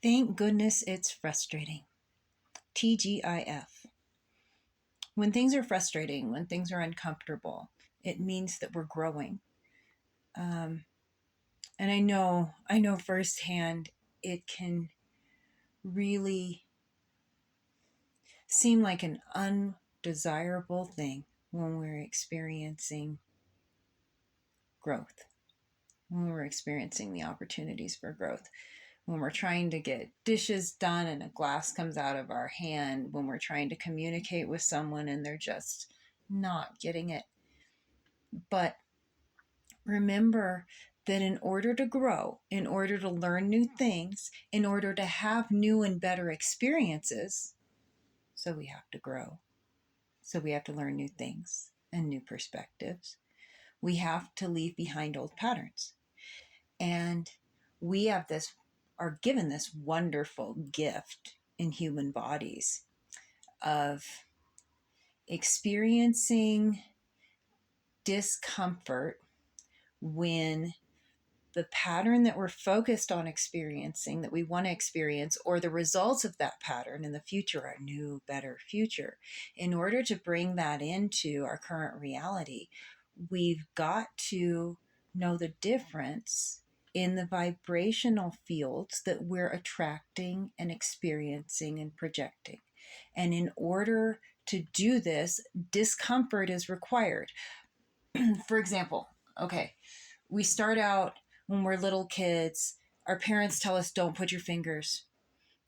Thank goodness it's frustrating. T.G.I.F. When things are frustrating, when things are uncomfortable, it means that we're growing. And I know firsthand, it can really seem like an undesirable thing when we're experiencing growth, when we're experiencing the opportunities for growth, when we're trying to get dishes done and a glass comes out of our hand, when we're trying to communicate with someone and they're just not getting it. But remember that in order to grow, in order to learn new things, in order to have new and better experiences, so we have to grow. So we have to learn new things and new perspectives. We have to leave behind old patterns. And we are given this wonderful gift in human bodies of experiencing discomfort when the pattern that we're focused on experiencing, that we want to experience, or the results of that pattern in the future, our new, better future. In order to bring that into our current reality, we've got to know the difference in the vibrational fields that we're attracting and experiencing and projecting. And in order to do this, discomfort is required. For example, okay, we start out when we're little kids, our parents tell us, don't put your fingers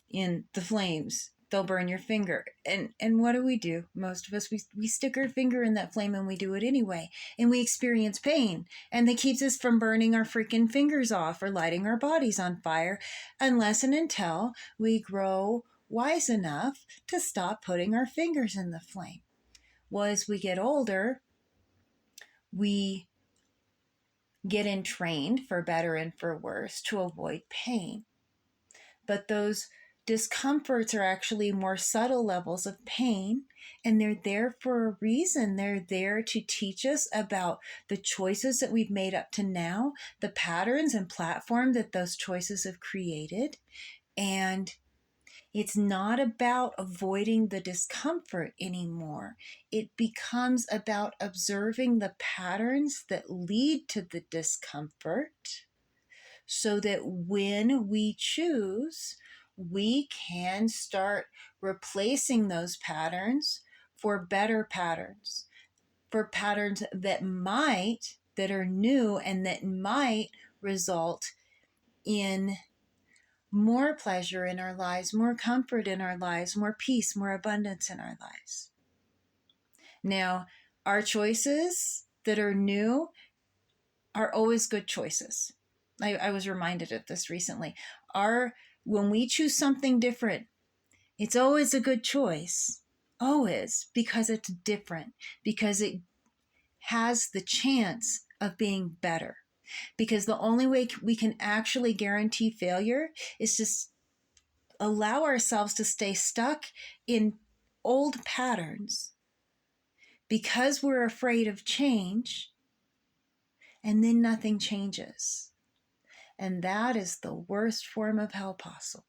in the flames. They'll burn your finger. And what do? Most of us, we stick our finger in that flame and we do it anyway. And we experience pain. And that keeps us from burning our freaking fingers off or lighting our bodies on fire unless and until we grow wise enough to stop putting our fingers in the flame. Well, as we get older, we get entrained, for better and for worse, to avoid pain. But those discomforts are actually more subtle levels of pain, and they're there for a reason. They're there to teach us about the choices that we've made up to now, the patterns and platform that those choices have created. And it's not about avoiding the discomfort anymore. It becomes about observing the patterns that lead to the discomfort so that when we choose, we can start replacing those patterns for better patterns, for patterns that are new and that might result in more pleasure in our lives, more comfort in our lives, more peace, more abundance in our lives. Now, our choices that are new are always good choices. I was reminded of this recently. When we choose something different, it's always a good choice. Always, because it's different, because it has the chance of being better. Because the only way we can actually guarantee failure is to allow ourselves to stay stuck in old patterns because we're afraid of change, and then nothing changes. And that is the worst form of hell possible.